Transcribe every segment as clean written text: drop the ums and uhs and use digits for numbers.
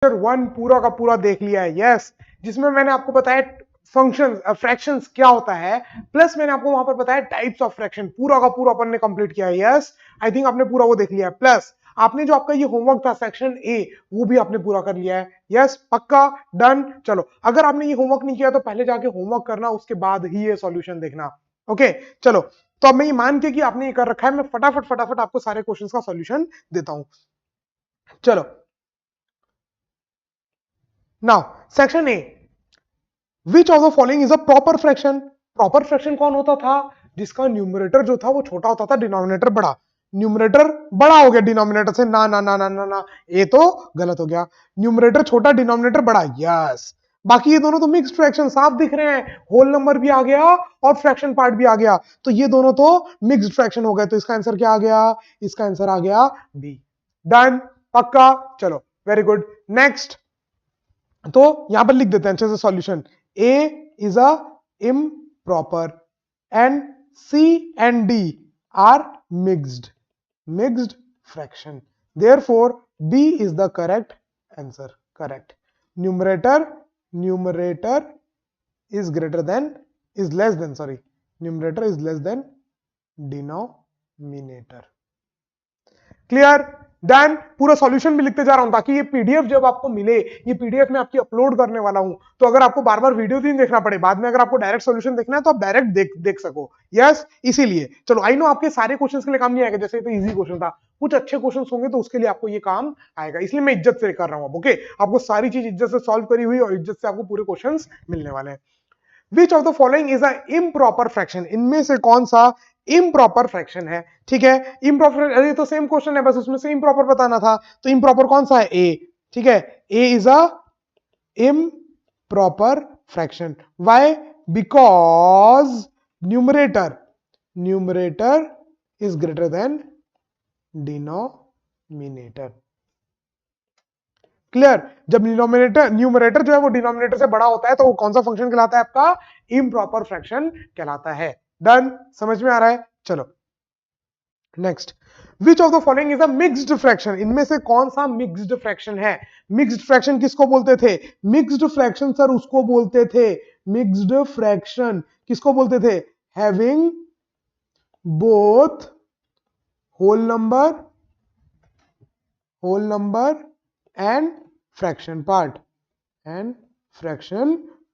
One पूरा का पूरा देख लिया है, यस, जिसमें मैंने आपको बताया फंक्शन फ्रैक्शंस क्या होता है, प्लस मैंने आपको वहां पर बताया टाइप्स ऑफ फ्रैक्शन, पूरा का पूरा अपन ने कंप्लीट किया है, यस। आई थिंक आपने पूरा वो देख लिया है, प्लस आपने जो आपका ये होमवर्क था सेक्शन ए वो भी आपने पूरा कर लिया है, यस, पक्का, डन। चलो, अगर आपने ये होमवर्क नहीं किया तो पहले जाके होमवर्क करना, उसके बाद ही ये सॉल्यूशन देखना, ओके। चलो, तो अब मैं ये मान के कि आपने ये कर रखा है, मैं फटाफट फटाफट आपको सारे क्वेश्चंस का सॉल्यूशन देता हूं। चलो, now section A, which of the following is a proper fraction. Proper fraction कौन होता था? जिसका न्यूमरेटर जो था वो छोटा होता था, डिनोमिनेटर बड़ा। न्यूमरेटर बड़ा हो गया डिनोमिनेटर से, ना ना ना ना ना ना, ये तो गलत हो गया। न्यूमरेटर छोटा, डिनोमिनेटर बड़ा, यस। बाकी ये दोनों तो मिक्स्ड फ्रैक्शन साफ दिख रहे हैं, होल नंबर भी आ गया और फ्रैक्शन पार्ट भी आ गया, तो ये दोनों तो मिक्स्ड फ्रैक्शन हो गए, तो इसका आंसर क्या आ गया? इसका आंसर आ गया बी। डन, पक्का। चलो, वेरी गुड। नेक्स्ट, तो यहां पर लिख देते हैं अच्छे से solution. A is a improper and C and D are mixed fraction, therefore B is the correct answer, correct. Numerator is greater than, is less than, sorry, numerator is less than denominator. Clear, done. पूरा solution भी लिखते जा रहा हूं ताकि ये PDF जब आपको मिले, ये पीडीएफ मैं आपकी अपलोड करने वाला हूं, तो अगर आपको बार बार वीडियो नहीं देखना पड़े, बाद में अगर आपको डायरेक्ट सॉल्यूशन देखना है तो आप डायरेक्ट देख सको, यस। इसीलिए चलो, आई नो आपके सारे क्वेश्चंस के लिए काम नहीं आएगा, जैसे तो इजी क्वेश्चन था, कुछ अच्छे क्वेश्चंस होंगे तो उसके लिए आपको ये काम आएगा, इसलिए मैं इज्जत से कर रहा हूं, ओके। आपको सारी चीज इज्जत से सॉल्व करी हुई और इज्जत से आपको पूरे क्वेश्चन मिलने वाले हैं। Which of the following is a improper fraction, इनमें से कौन सा इम्प्रॉपर फ्रैक्शन है? ठीक है, इम्प्रॉपर, अरे तो सेम क्वेश्चन है, बस उसमें से इम्प्रॉपर बताना था, तो इम्प्रॉपर कौन सा है? ए, ठीक है, A is a improper fraction. Why? Because numerator is greater than denominator. Clear, जब न्यूमरेटर जो है वो डिनोमिनेटर से बड़ा होता है तो वो कौन सा फंक्शन कहलाता है? आपका इम्प्रॉपर फ्रैक्शन कहलाता है। डन, समझ में आ रहा है? चलो, next, which of the following is a mixed fraction, इनमें से कौन सा मिक्स्ड फ्रैक्शन है? मिक्स्ड फ्रैक्शन किसको बोलते थे? मिक्स्ड फ्रैक्शन सर उसको बोलते थे, मिक्स्ड फ्रैक्शन किसको बोलते थे? Having both whole number and fraction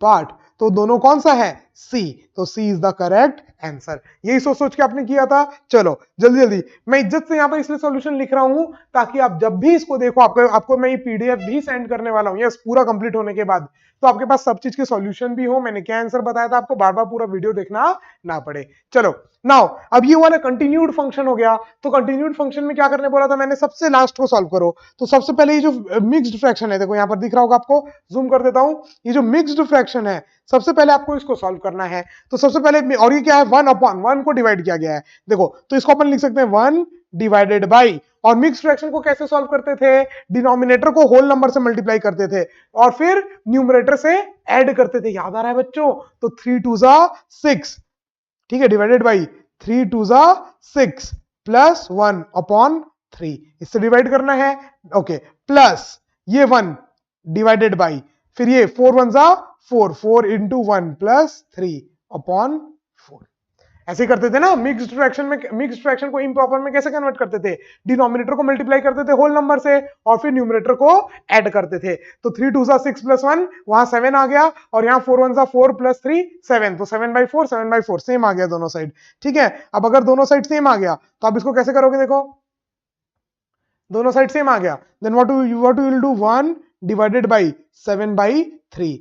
part, तो दोनों कौन सा है? सी, तो C is the correct answer. यही सोच सोच के आपने किया था। चलो जल्दी जल्दी, मैं इज्जत से यहां पर इसलिए सॉल्यूशन लिख रहा हूं ताकि आप जब भी इसको देखो, आपको मैं ये पीडीएफ भी सेंड करने वाला हूं, यस, पूरा कंप्लीट होने के बाद, तो आपके पास सब चीज के सॉल्यूशन भी हो, मैंने क्या आंसर बताया था, आपको बार बार पूरा वीडियो देखना ना पड़े। चलो, नाउ अब ये वाला कंटिन्यूड फंक्शन हो गया, तो कंटिन्यूड फंक्शन में क्या करने बोला था मैंने? सबसे लास्ट को सॉल्व करो, तो सबसे पहले ये जो मिक्स्ड फ्रैक्शन है, देखो यहां पर दिख रहा होगा आपको, जूम कर देता हूं, ये जो मिक्स्ड फ्रैक्शन है, सबसे पहले आपको इसको सॉल्व करना है। तो सबसे पहले, और ये क्या है? 1/1 को डिवाइड किया गया है, देखो, तो इसको अपन लिख सकते हैं 1 डिवाइडेड बाई, और मिक्स फ्रैक्शन को कैसे सॉल्व करते थे? डिनोमिनेटर को होल नंबर से मल्टीप्लाई करते थे और फिर न्यूमरेटर से ऐड करते थे, याद आ रहा है बच्चों? तो 3 2 6, ठीक है, डिवाइडेड बाई 3 2 6 प्लस 1/3, इससे डिवाइड करना है, ओके, प्लस ये 1 डिवाइडेड बाई, फिर ये 4 1 4 इंटू 1 प्लस 3/4, ऐसे करते थे ना मिक्स्ड फ्रैक्शन में। मिक्स्ड फ्रैक्शन को इम्प्रॉपर में कैसे कन्वर्ट करते थे? डिनोमिनेटर को मल्टीप्लाई करते थे होल नंबर से और फिर न्यूमरेटर को ऐड करते थे, तो 3 2 6 प्लस 1, वहां 7 आ गया, और यहाँ 4 1 4 प्लस 3 7, तो 7/4 सेम आ गया दोनों साइड, ठीक है। अब अगर दोनों साइड सेम आ गया तो आप इसको कैसे करोगे? देखो, दोनों साइड सेम आ गया, then what you will do, 1 divided by 7/3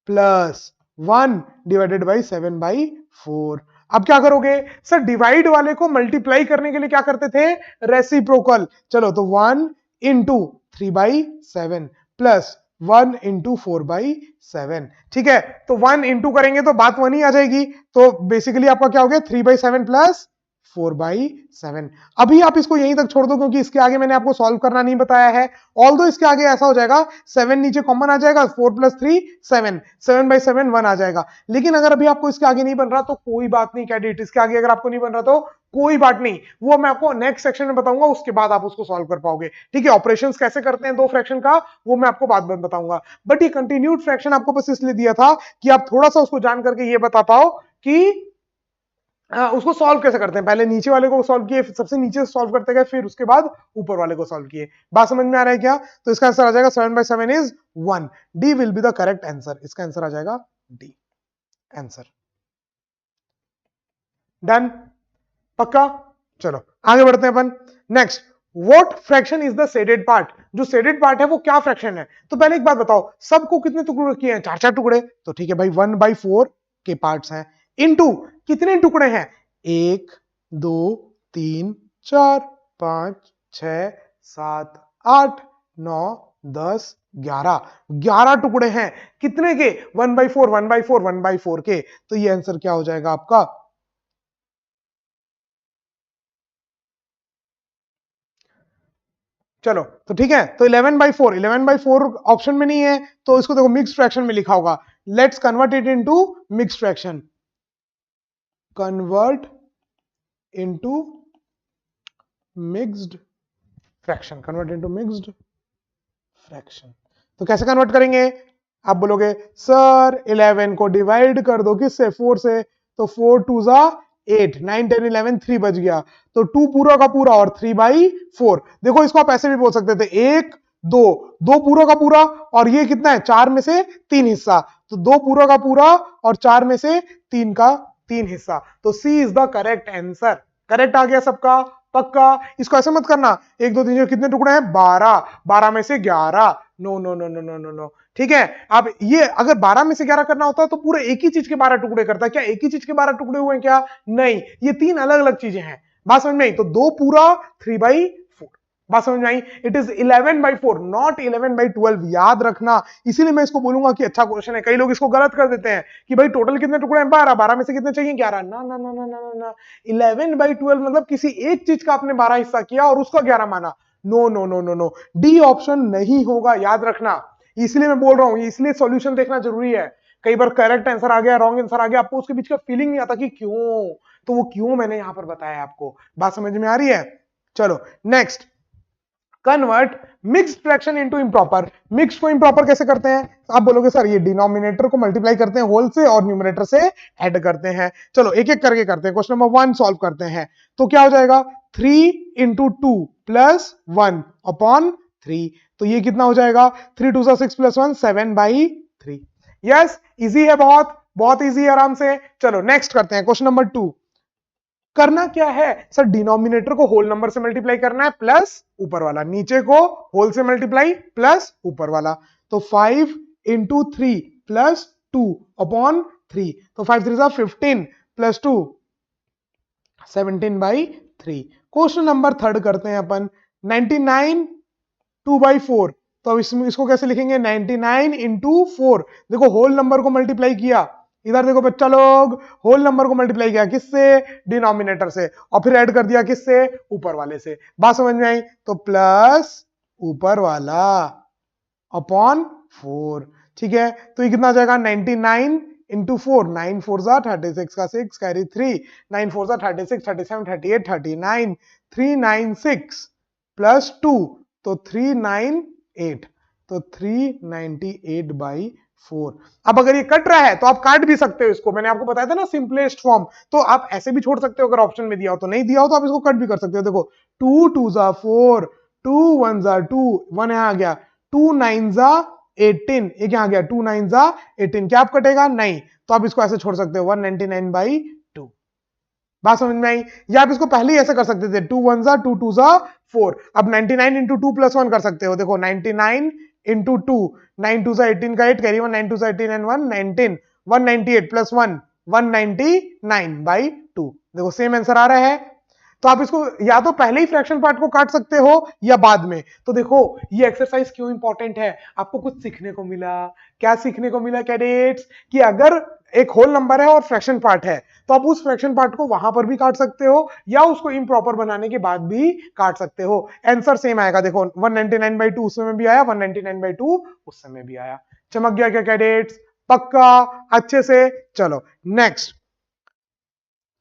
plus 1 divided by 7/4। अब क्या करोगे सर? डिवाइड वाले को मल्टीप्लाई करने के लिए क्या करते थे? रेसिप्रोकल। चलो, तो 1 इंटू 3/7 प्लस 1 इंटू 4/7, ठीक है, तो 1 इंटू करेंगे तो बात 1 ही आ जाएगी, तो बेसिकली आपका क्या हो गया? 3/7 प्लस 4/7। अभी आप इसको यहीं तक छोड़ दो क्योंकि इसके आगे मैंने आपको सॉल्व करना नहीं बताया है। ऑल्दो इसके आगे ऐसा हो जाएगा 7 नीचे कॉमन आ जाएगा, 4 + 3 7, 7/7 1 आ जाएगा। लेकिन अगर अभी आपको इसके आगे नहीं बन रहा तो कोई बात नहीं कैडेट, इसके आगे अगर आपको नहीं बन रहा तो कोई बात नहीं, वो मैं आपको नेक्स्ट सेक्शन में बताऊंगा, उसके बाद आप उसको सॉल्व कर पाओगे। ठीक है, ऑपरेशंस कैसे करते हैं दो फ्रैक्शन का वो मैं आपको बाद में बताऊंगा। बट ये कंटिन्यूड फ्रैक्शन आपको बस इसलिए दिया था कि आप थोड़ा सा उसको जान करके ये बता पाओ कि उसको सॉल्व कैसे करते हैं। पहले नीचे वाले को सॉल्व किए, सबसे नीचे से सॉल्व करते गए, फिर उसके बाद ऊपर वाले को सॉल्व किए। बात समझ में आ रहा है क्या? तो इसका आंसर आ जाएगा 7/7 इज 1। D will be the correct answer. इसका आंसर आ जाएगा डी आंसर। डन? पक्का? चलो आगे बढ़ते हैं अपन। Next, what fraction is the shaded part? जो शेडेड पार्ट है वो क्या फ्रैक्शन है? तो पहले एक बात बताओ, सबको कितने टुकड़े किए हैं? 4-4 टुकड़े। तो ठीक है भाई, 1/4 के पार्ट्स हैं। इनटू कितने टुकड़े हैं? 1 2 3 4 5 6 7 8 9 10 11 11 टुकड़े हैं। कितने के? 1/4 1/4 1/4 के। तो ये आंसर क्या हो जाएगा आपका? चलो तो ठीक है, तो 11/4 ऑप्शन में नहीं है, तो इसको देखो मिक्स फ्रैक्शन में लिखा होगा। Let's convert it into mix fraction. Convert into mixed fraction. Convert into mixed fraction. तो कैसे कन्वर्ट करेंगे? आप बोलोगे सर 11 को डिवाइड कर दो किससे? 4 से। तो 4 2 जा 8, 9 10 11 3 बच गया। तो 2 पूरा का पूरा और 3/4। देखो इसको आप ऐसे भी बोल सकते थे, 1 2 2 पूरा का पूरा और ये कितना है? 4 में से 3 हिस्सा। तो 2 पूरा का पूरा और 4 में से 3 का 3 हिस्सा। तो C is the correct answer. Correct आ गया सबका? पक्का? इसको ऐसे मत करना 1 2 3 कितने टुकड़े हैं? 12, 12 में से 11। No no no no no no no. ठीक है, अब ये अगर 12 में से 11 करना होता तो पूरे एक ही चीज के 12 टुकड़े करता। क्या एक ही चीज के 12 टुकड़े हुए हैं क्या? नहीं, ये 3 अलग अलग चीजें हैं। बात समझ में आई? तो 2 पूरा 3/4। बात समझ में आई? It is 11/4 not 11/12। याद रखना, इसीलिए मैं इसको बोलूंगा कि अच्छा क्वेश्चन है। कई लोग इसको गलत कर देते हैं कि भाई टोटल कितने टुकड़े हैं? 12, 12 में से कितने चाहिए? 11। ना ना ना ना ना ना, 11/12 मतलब किसी एक चीज का आपने 12 हिस्सा किया और उसका 11 माना। No no no no no, D option नहीं होगा, याद रखना। इसलिए मैं बोल रहा हूं, इसलिए सॉल्यूशन देखना जरूरी है। कई बार करेक्ट आंसर आ गया, रॉन्ग आंसर आ गया, आपको उसके बीच का फीलिंग नहीं आता कि क्यों। तो वो क्यों मैंने यहां पर बताया आपको। बात समझ में आ रही है? चलो next, convert mixed fraction into improper. Mix को इम्प्रॉपर कैसे करते हैं? आप बोलोगे सर ये डिनोमिनेटर को मल्टीप्लाई करते हैं होल से और न्यूमरेटर से ऐड करते हैं। चलो एक एक करके करते हैं। क्वेश्चन नंबर 1 सॉल्व करते हैं। तो क्या हो जाएगा? 3 × 2 + 1 अपॉन 3। तो ये कितना हो जाएगा? 3 2 6 + 1 7/3। यस, इजी है, बहुत बहुत इजी है, आराम से। चलो नेक्स्ट करते हैं। क्वेश्चन नंबर 2, करना क्या है सर? डिनोमिनेटर को होल नंबर से मल्टीप्लाई करना है प्लस ऊपर वाला, नीचे को होल से मल्टीप्लाई प्लस ऊपर वाला। तो 5 × 3 + 2 अपॉन 3। तो 5 3 15 + 2 17/3। क्वेश्चन नंबर 3 करते हैं अपन। 99 2/4। तो अब इसको कैसे लिखेंगे? 99 × 4। देखो होल नंबर को मल्टीप्लाई किया, इधर देखो बच्चा लोग, होल नंबर को मल्टीप्लाई किया किससे? डिनोमिनेटर से, और फिर ऐड कर दिया किससे? ऊपर वाले से। बात समझ में आई? तो प्लस ऊपर वाला अपॉन 4। ठीक है, तो ये कितना आ जाएगा? 99 × 4, 9 4 36 का 6 कैरी 3, 9 4 36 37 38 39 396 + 2, तो 398। तो 398/4। अब अगर ये कट रहा है तो आप काट भी सकते हो इसको, मैंने आपको बताया था ना सिंपलेस्ट फॉर्म। तो आप ऐसे भी छोड़ सकते हो, अगर ऑप्शन में दिया हो तो। नहीं दिया हो तो आप इसको कट भी कर सकते हो। देखो 2 2 4, 2 1 2, 1 यहां आ गया, 2 9 18, ये क्या आ गया? 2 9 18। क्या आप कटेगा? नहीं। तो आप इसको ऐसे छोड़ सकते हो 199/2। बात समझ में आई? या आप इसको पहले ही ऐसे कर सकते थे, 2 1 2 2 4। अब 99 × 2 + 1 कर सकते हो। देखो 99 × 2, 9 2 18 का 8 कैरी 1, 9 2 18 and 1 19, 198 + 1 199/2। देखो सेम आंसर आ रहा है। तो आप इसको या तो पहले ही फ्रैक्शन पार्ट को काट सकते हो या बाद में। तो देखो ये एक्सरसाइज क्यों इंपॉर्टेंट है, आपको कुछ सीखने को मिला। क्या सीखने को मिला कैडेट्स? कि अगर एक होल नंबर है और फ्रैक्शन पार्ट है, तो आप उस फ्रैक्शन पार्ट को वहां पर भी काट सकते हो या उसको इम्प्रॉपर बनाने के बाद भी काट सकते हो। आंसर सेम आएगा, देखो 199/2 उस समय भी आया, 199/2 उस समय भी आया। चमक गया क्या कैडेट्स? पक्का, अच्छे से। चलो नेक्स्ट।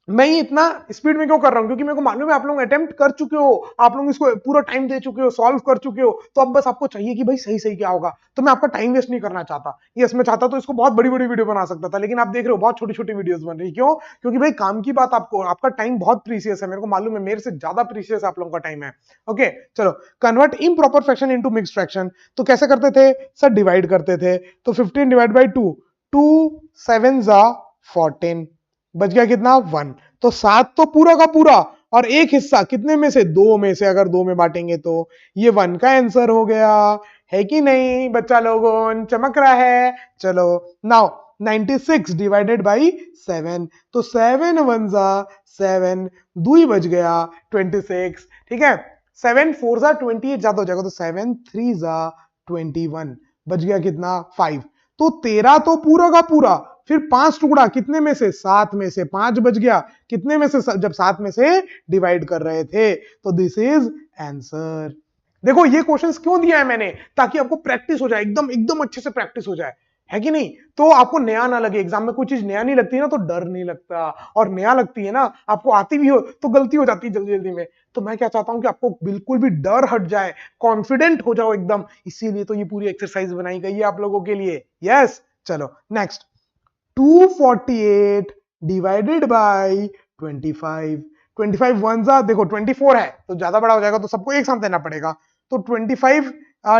मैं ये इतना स्पीड में क्यों कर रहा हूं, क्योंकि मेरे को मालूम है आप लोग अटेम्प्ट कर चुके हो, आप लोग इसको पूरा टाइम दे चुके हो, सॉल्व कर चुके हो, तो अब बस आपको चाहिए कि भाई सही सही क्या होगा। तो मैं आपका टाइम वेस्ट नहीं करना चाहता। यस, मैं चाहता तो इसको बहुत बड़ी बड़ी वीडियो बना सकता था, लेकिन आप देख रहे हो बहुत छोटी छोटी वीडियोस बन रही। क्यों? क्योंकि भाई काम की बात, आपको आपका टाइम बहुत प्रीसियस है, मेरे को मालूम है, मेरे से ज्यादा प्रीसियस आप लोगों का टाइम है। ओके चलो, convert improper fraction into mixed fraction. तो कैसे करते थे सर? डिवाइड करते थे। तो 15 डिवाइड बाई 2, 2 7 जा 14, बच गया कितना? 1। तो 7 तो पूरा का पूरा, और एक हिस्सा कितने में से? 2 में से। अगर 2 में बांटेंगे तो ये 1 का आंसर हो गया, है कि नहीं बच्चा लोगों? चमक रहा है। चलो नाउ 96 डिवाइडेड बाई 7, तो 7 1 जा 7, 2 बच गया 26। ठीक है, 7 4 जा 28 ज्यादा हो जाएगा, तो 7 3 जा 21, बच गया कितना? 5। तो 13 तो पूरा का पूरा, फिर 5 टुकड़ा कितने में से? 7 में से। 5 बच गया कितने में से? जब 7 में से डिवाइड कर रहे थे। तो दिस इज आंसर। देखो ये क्वेश्चंस क्यों दिया है मैंने, ताकि आपको प्रैक्टिस हो जाए, एकदम एकदम अच्छे से प्रैक्टिस हो जाए, है कि नहीं? तो आपको नया ना लगे। एग्जाम में कोई चीज नया नहीं लगती है ना तो डर नहीं लगता, और नया लगती है ना, आपको आती भी हो तो गलती हो जाती है जल्दी जल्दी में। तो मैं क्या चाहता हूं कि आपको बिल्कुल भी डर हट जाए, कॉन्फिडेंट हो जाओ एकदम, इसीलिए तो ये पूरी एक्सरसाइज बनाई गई है आप लोगों के लिए। यस चलो नेक्स्ट। 248 डिवाइडेड बाई 25, 25 वन जा, देखो 24 है तो ज्यादा बड़ा हो जाएगा, तो सबको एक साथ देना पड़ेगा। तो 25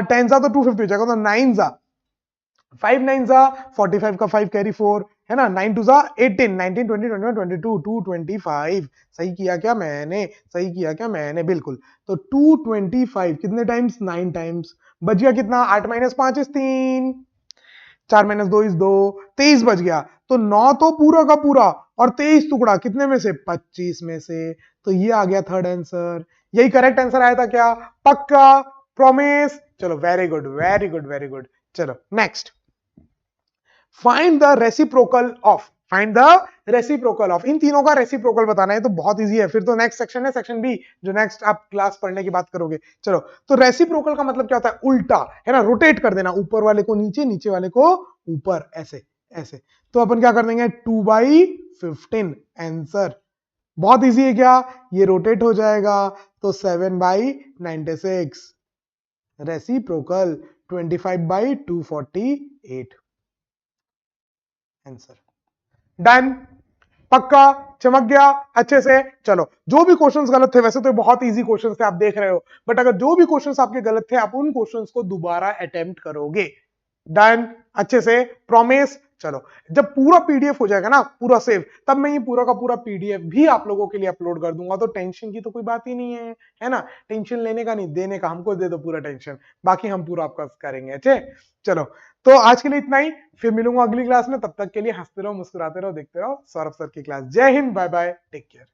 10 जा तो 250 हो जाएगा, तो 9 जा 5 9 जा 45 का 5 कैरी 4, है ना। 9 2 जा 18, 19 20 21 22 225। सही किया क्या मैंने? सही किया क्या मैंने? बिल्कुल। तो 225 कितने टाइम्स? 9 टाइम्स। बच गया कितना? 8 माइनस 5 इज 3, 4 माइनस 2 इज 2, 23 बच गया। तो 9 तो पूरा का पूरा, और 23 टुकड़ा कितने में से? 25 में से। तो ये आ गया थर्ड आंसर। यही करेक्ट आंसर आया था क्या? पक्का? प्रॉमिस? चलो very good very good very good. चलो next. Find the reciprocal of, find the reciprocal of, इन तीनों का रेसिप्रोकल बताना है। तो बहुत इजी है, फिर तो नेक्स्ट सेक्शन है, सेक्शन बी, जो नेक्स्ट आप क्लास पढ़ने की बात करोगे। चलो, तो रेसिप्रोकल का मतलब क्या होता है? उल्टा, है ना, रोटेट कर देना, ऊपर वाले को नीचे, नीचे वाले को ऊपर, ऐसे ऐसे। तो अपन क्या कर देंगे? 2/15 आंसर। बहुत इजी है क्या? ये रोटेट हो जाएगा, तो 7/96 रेसिप्रोकल 25/248 आंसर। डन? पक्का? चमक गया अच्छे से। चलो, जो भी क्वेश्चंस गलत थे, वैसे तो बहुत इजी क्वेश्चंस थे आप देख रहे हो, बट अगर जो भी क्वेश्चंस आपके गलत थे, आप उन क्वेश्चंस को दोबारा अटेम्प्ट करोगे। डन? अच्छे से? प्रॉमिस? चलो, जब पूरा पीडीएफ हो जाएगा ना, पूरा सेव, तब मैं ये पूरा का पूरा पीडीएफ भी आप लोगों के लिए अपलोड कर दूंगा, तो टेंशन की तो कोई बात ही नहीं है ना। टेंशन लेने का नहीं, देने का। हमको दे दो पूरा टेंशन, बाकी हम पूरा आपका करेंगे। अच्छे चलो, तो आज के लिए इतना ही, फिर मिलूंगा अगली क्लास में। तब तक के लिए हंसते रहो, मुस्कुराते रहो, देखते रहो सौरभ सर की क्लास। जय हिंद, बाय बाय, टेक केयर।